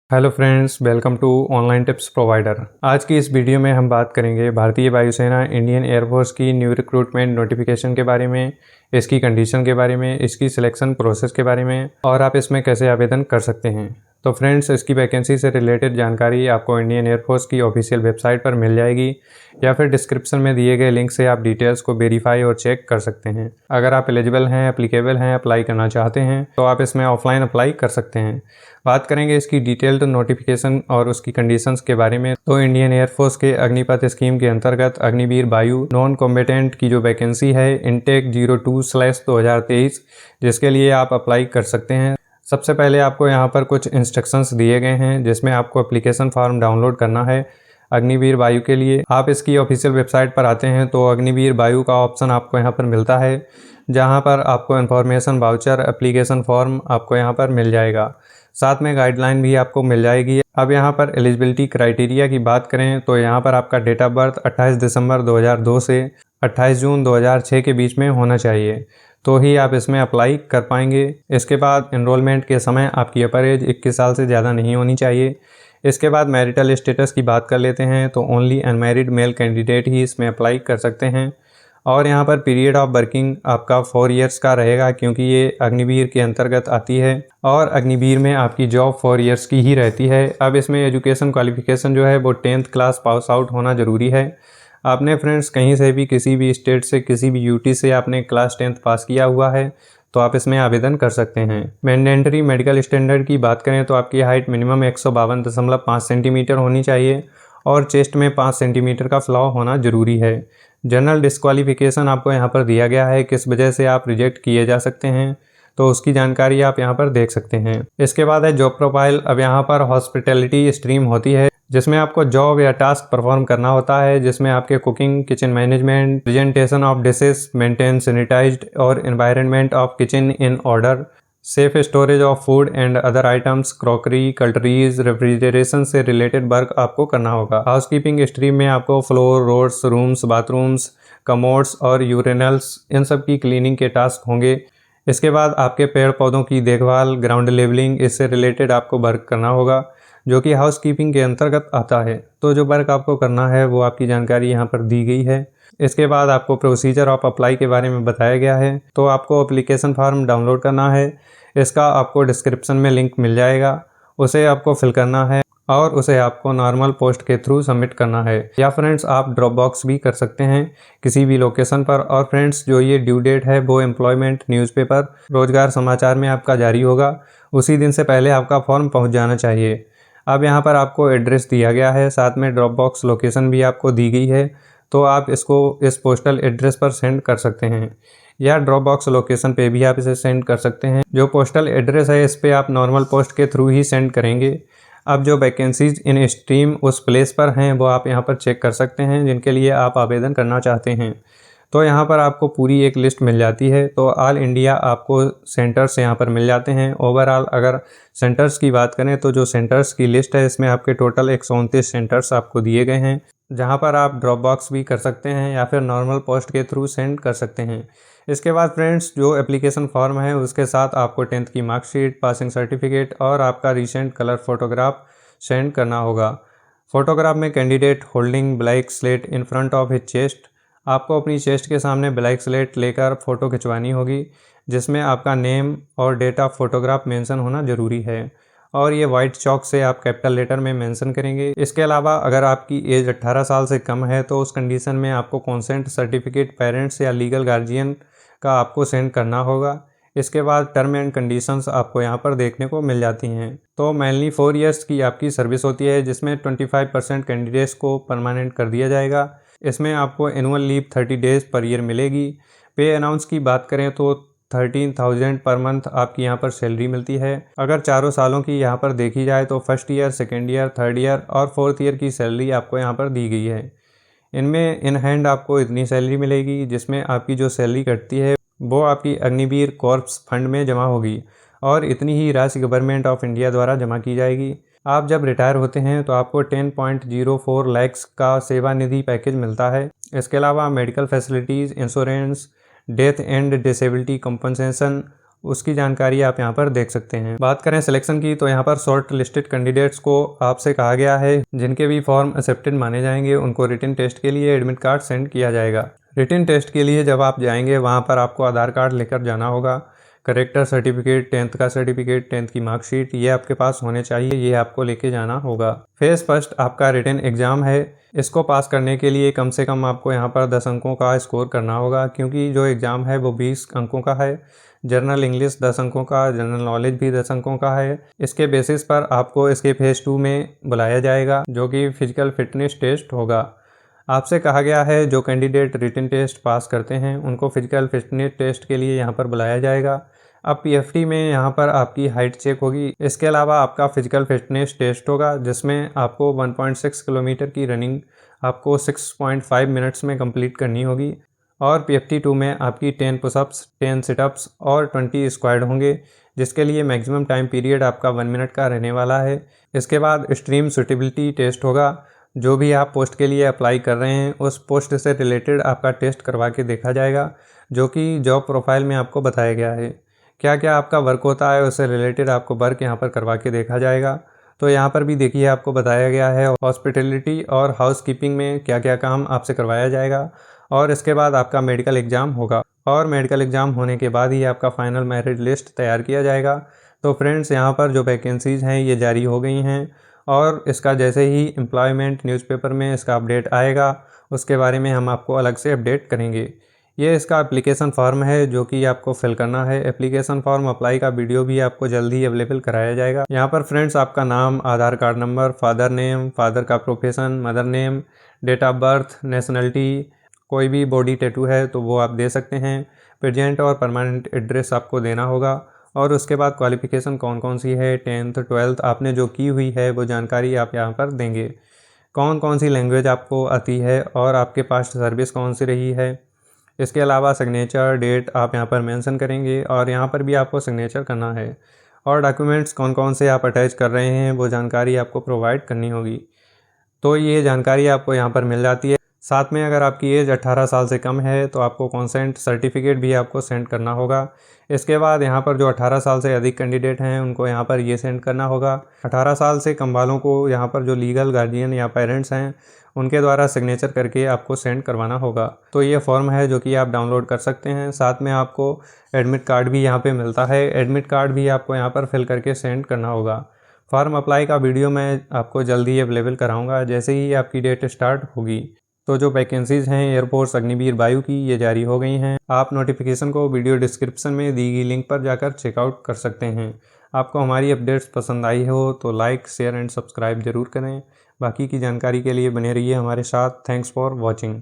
Hello friends, welcome to online tips provider. आज की इस वीडियो में हम बात करेंगे भारतीय वायुसेना इंडियन एयरफोर्स की न्यू रिक्रूटमेंट नोटिफिकेशन के बारे में, इसकी कंडीशन के बारे में, इसकी सिलेक्शन प्रोसेस के बारे में और आप इसमें कैसे आवेदन कर सकते हैं। तो फ्रेंड्स, इसकी वैकेंसी से रिलेटेड जानकारी आपको इंडियन एयरफोर्स की ऑफिशियल वेबसाइट पर मिल जाएगी या फिर डिस्क्रिप्शन में दिए गए लिंक से आप डिटेल्स को वेरीफाई और चेक कर सकते हैं। अगर आप एलिजिबल हैं, एप्लीकेबल हैं, अप्लाई करना चाहते हैं तो आप इसमें ऑफलाइन अप्लाई कर सकते हैं। बात करेंगे इसकी डिटेल्ड नोटिफिकेशन और उसकी कंडीशंस के बारे में, तो इंडियन एयरफोर्स के अग्निपथ स्कीम के अंतर्गत अग्निवीर वायु नॉन कॉम्बेटेंट की जो वैकेंसी है इनटेक 02/2023, जिसके लिए आप अप्लाई कर सकते हैं। सबसे पहले आपको यहाँ पर कुछ इंस्ट्रक्शंस दिए गए हैं जिसमें आपको एप्लीकेशन फॉर्म डाउनलोड करना है अग्निवीर वायु के लिए। आप इसकी ऑफिशियल वेबसाइट पर आते हैं तो अग्निवीर वायु का ऑप्शन आपको यहाँ पर मिलता है, जहाँ पर आपको इन्फॉर्मेशन वाउचर एप्लीकेशन फॉर्म आपको यहाँ पर मिल जाएगा। साथ में गाइडलाइन भी आपको मिल जाएगी। अब यहाँ पर एलिजिबिलिटी क्राइटेरिया की बात करें तो यहाँ पर आपका डेट ऑफ बर्थ 28 दिसंबर 2002 से 28 जून 2006 के बीच में होना चाहिए, तो ही आप इसमें अप्लाई कर पाएंगे। इसके बाद एनरोलमेंट के समय आपकी अपर एज 21 साल से ज़्यादा नहीं होनी चाहिए। इसके बाद मैरिटल स्टेटस की बात कर लेते हैं तो ओनली अनमैरिड मेल कैंडिडेट ही इसमें अप्लाई कर सकते हैं। और यहाँ पर पीरियड ऑफ वर्किंग आपका 4 इयर्स का रहेगा, क्योंकि ये अग्निवीर के अंतर्गत आती है और अग्निवीर में आपकी जॉब 4 इयर्स की ही रहती है। अब इसमें एजुकेशन क्वालिफिकेशन जो है वो 10th क्लास पास आउट होना ज़रूरी है। आपने फ्रेंड्स कहीं से भी, किसी भी स्टेट से, किसी भी यूटी से आपने क्लास 10th पास किया हुआ है तो आप इसमें आवेदन कर सकते हैं। मैंडेटरी मेडिकल स्टैंडर्ड की बात करें तो आपकी हाइट मिनिमम 152.5 सेंटीमीटर होनी चाहिए और चेस्ट में 5 सेंटीमीटर का फ्लॉ होना जरूरी है। जनरल डिस्क्वालिफिकेशन आपको यहाँ पर दिया गया है, किस वजह से आप रिजेक्ट किए जा सकते हैं, तो उसकी जानकारी आप यहाँ पर देख सकते हैं। इसके बाद है जॉब प्रोफाइल। अब यहाँ पर हॉस्पिटैलिटी स्ट्रीम होती है जिसमें आपको जॉब या टास्क परफॉर्म करना होता है, जिसमें आपके cooking, kitchen management, presentation of dishes, maintain sanitized और environment of kitchen in order, safe storage of food and other items, crockery, cutleries, refrigeration से रिलेटेड वर्क आपको करना होगा। हाउसकीपिंग स्ट्रीम में आपको floor, roads, rooms, bathrooms, commodes और urinals, इन सब की क्लीनिंग के टास्क होंगे। इसके बाद आपके पेड़ पौधों की देखभाल, ग्राउंड लेवलिंग, इससे रिलेटेड आपको वर्क करना होगा, जो कि हाउसकीपिंग के अंतर्गत आता है। तो जो वर्क आपको करना है वो आपकी जानकारी यहाँ पर दी गई है। इसके बाद आपको प्रोसीजर ऑफ अप्लाई के बारे में बताया गया है। तो आपको एप्लीकेशन फॉर्म डाउनलोड करना है, इसका आपको डिस्क्रिप्शन में लिंक मिल जाएगा, उसे आपको फिल करना है और उसे आपको नॉर्मल पोस्ट के थ्रू सबमिट करना है, या फ्रेंड्स आप ड्रॉप बॉक्स भी कर सकते हैं किसी भी लोकेशन पर। और फ्रेंड्स, जो ये ड्यू डेट है वो एम्प्लॉयमेंट न्यूज़पेपर रोजगार समाचार में आपका जारी होगा, उसी दिन से पहले आपका फॉर्म पहुंच जाना चाहिए। अब यहाँ पर आपको एड्रेस दिया गया है, साथ में ड्रॉप बॉक्स लोकेशन भी आपको दी गई है, तो आप इसको इस पोस्टल एड्रेस पर सेंड कर सकते हैं या ड्रॉप बॉक्स लोकेशन पे भी आप इसे सेंड कर सकते हैं। जो पोस्टल एड्रेस है इस पे आप नॉर्मल पोस्ट के थ्रू ही सेंड करेंगे। अब जो वैकेंसीज इन स्ट्रीम उस प्लेस पर हैं वो आप यहाँ पर चेक कर सकते हैं जिनके लिए आप आवेदन करना चाहते हैं। तो यहाँ पर आपको पूरी एक लिस्ट मिल जाती है। तो ऑल इंडिया आपको सेंटर्स यहाँ पर मिल जाते हैं। ओवरऑल अगर सेंटर्स की बात करें तो जो सेंटर्स की लिस्ट है इसमें आपके टोटल 129 सेंटर्स आपको दिए गए हैं, जहाँ पर आप ड्रॉप बॉक्स भी कर सकते हैं या फिर नॉर्मल पोस्ट के थ्रू सेंड कर सकते हैं। इसके बाद फ्रेंड्स, जो एप्लीकेशन फॉर्म है उसके साथ आपको 10th की मार्कशीट, पासिंग सर्टिफिकेट और आपका रिसेंट कलर फोटोग्राफ सेंड करना होगा। फोटोग्राफ में candidate holding black slate in front of his chest, आपको अपनी चेस्ट के सामने ब्लैक स्लेट लेकर फ़ोटो खिंचवानी होगी, जिसमें आपका नेम और डेट ऑफ फोटोग्राफ मेंशन होना ज़रूरी है और ये वाइट चॉक से आप कैपिटल लेटर में मेंशन करेंगे। इसके अलावा अगर आपकी एज 18 साल से कम है तो उस कंडीशन में आपको कॉन्सेंट सर्टिफिकेट पेरेंट्स या लीगल गार्जियन का आपको सेंड करना होगा। इसके बाद टर्म एंड कंडीशंस आपको यहाँ पर देखने को मिल जाती हैं। तो मेनली 4 इयर्स की आपकी सर्विस होती है, जिसमें 25% कैंडिडेट्स को परमानेंट कर दिया जाएगा। इसमें आपको annual leave 30 days per year मिलेगी। पे अनाउंस की बात करें तो 13,000 पर मंथ आपकी यहाँ पर सैलरी मिलती है। अगर चारों सालों की यहाँ पर देखी जाए तो first year, second year, third year और फोर्थ ईयर की सैलरी आपको यहाँ पर दी गई है। इनमें इन हैंड आपको इतनी सैलरी मिलेगी, जिसमें आपकी जो सैलरी कटती है वो आपकी अग्निवीर कॉर्प्स फंड में जमा होगी और इतनी ही राशि गवर्नमेंट ऑफ इंडिया द्वारा जमा की जाएगी। आप जब रिटायर होते हैं तो आपको 10.04 लाख का सेवा निधि पैकेज मिलता है। इसके अलावा medical facilities, insurance, death and disability compensation उसकी जानकारी आप यहाँ पर देख सकते हैं। बात करें सिलेक्शन की तो यहाँ पर शॉर्ट लिस्टेड कैंडिडेट्स को आपसे कहा गया है जिनके भी फॉर्म एक्सेप्टेड माने जाएंगे उनको रिटन टेस्ट के लिए एडमिट कार्ड सेंड किया जाएगा। रिटन टेस्ट के लिए जब आप जाएंगे वहाँ पर आपको आधार कार्ड लेकर जाना होगा, करेक्टर सर्टिफिकेट, 10th का सर्टिफिकेट, 10th की मार्कशीट ये आपके पास होने चाहिए, ये आपको लेके जाना होगा। फेज फर्स्ट आपका रिटन एग्ज़ाम है, इसको पास करने के लिए कम से कम आपको यहाँ पर 10 अंकों का स्कोर करना होगा क्योंकि जो एग्ज़ाम है वो 20 अंकों का है। जनरल इंग्लिश 10 अंकों का, जनरल नॉलेज भी 10 अंकों का है। इसके बेसिस पर आपको इसके फेज़ 2 में बुलाया जाएगा जो कि फिजिकल फिटनेस टेस्ट होगा। आपसे कहा गया है जो कैंडिडेट रिटन टेस्ट पास करते हैं उनको फिजिकल फिटनेस टेस्ट के लिए यहाँ पर बुलाया जाएगा। अब पीएफटी में यहाँ पर आपकी हाइट चेक होगी। इसके अलावा आपका फिजिकल फिटनेस टेस्ट होगा जिसमें आपको 1.6 किलोमीटर की रनिंग आपको 6.5 मिनट्स में कंप्लीट करनी होगी और पीएफटी 2 में आपकी 10 पुशअप्स, 10 सिटअप्स और 20 स्क्वाड होंगे जिसके लिए मैक्सिमम टाइम पीरियड आपका 1 मिनट का रहने वाला है। इसके बाद स्ट्रीम सूटेबिलिटी टेस्ट होगा। जो भी आप पोस्ट के लिए अप्लाई कर रहे हैं उस पोस्ट से रिलेटेड आपका टेस्ट करवा के देखा जाएगा जो कि जॉब प्रोफाइल में आपको बताया गया है। क्या क्या आपका वर्क होता है उससे रिलेटेड आपको वर्क यहाँ पर करवा के देखा जाएगा। तो यहाँ पर भी देखिए आपको बताया गया है हॉस्पिटैलिटी और हाउसकीपिंग में क्या क्या काम आपसे करवाया जाएगा और इसके बाद आपका मेडिकल एग्ज़ाम होगा और मेडिकल एग्ज़ाम होने के बाद ही आपका फाइनल मेरिट लिस्ट तैयार किया जाएगा। तो फ्रेंड्स यहाँ पर जो वैकेंसीज़ हैं ये जारी हो गई हैं और इसका जैसे ही एम्प्लॉयमेंट न्यूज़पेपर में इसका अपडेट आएगा उसके बारे में हम आपको अलग से अपडेट करेंगे। ये इसका एप्लीकेशन फॉर्म है जो कि आपको फिल करना है। एप्लीकेशन फॉर्म अप्लाई का वीडियो भी आपको जल्दी ही अवेलेबल कराया जाएगा। यहाँ पर फ्रेंड्स आपका नाम, Aadhaar card number, father name, father का profession, mother name, date of birth, nationality, कोई भी बॉडी टैटू है तो वो आप दे सकते हैं। प्रेजेंट और परमानेंट एड्रेस आपको देना होगा और उसके बाद क्वालिफ़िकेशन कौन कौन सी है, 10th 12th आपने जो की हुई है वो जानकारी आप यहाँ पर देंगे। कौन कौन सी लैंग्वेज आपको आती है और आपके पास सर्विस कौन सी रही है। इसके अलावा सिग्नेचर, डेट आप यहाँ पर मेंशन करेंगे और यहाँ पर भी आपको सिग्नेचर करना है और डॉक्यूमेंट्स कौन कौन से आप अटैच कर रहे हैं वो जानकारी आपको प्रोवाइड करनी होगी। तो ये जानकारी आपको यहाँ पर मिल जाती है। साथ में अगर आपकी एज 18 साल से कम है तो आपको कॉन्सेंट सर्टिफिकेट भी आपको सेंड करना होगा। इसके बाद यहाँ पर जो 18 साल से अधिक कैंडिडेट हैं उनको यहाँ पर ये सेंड करना होगा। 18 साल से कम वालों को यहाँ पर जो लीगल गार्जियन या पेरेंट्स हैं उनके द्वारा सिग्नेचर करके आपको सेंड करवाना होगा। तो ये फॉर्म है जो कि आप डाउनलोड कर सकते हैं। साथ में आपको एडमिट कार्ड भी यहाँ पे मिलता है। एडमिट कार्ड भी आपको यहाँ पर फिल करके सेंड करना होगा। फॉर्म अप्लाई का वीडियो मैं आपको जल्दी अवेलेबल कराऊंगा जैसे ही आपकी डेट स्टार्ट होगी। तो जो वैकेंसीज़ हैं एयरफोर्स अग्निवीर वायु की ये जारी हो गई हैं। आप नोटिफिकेशन को वीडियो डिस्क्रिप्शन में दी गई लिंक पर जाकर चेकआउट कर सकते हैं। आपको हमारी अपडेट्स पसंद आई हो तो लाइक, शेयर एंड सब्सक्राइब ज़रूर करें। बाकी की जानकारी के लिए बने रहिए हमारे साथ। Thanks for watching.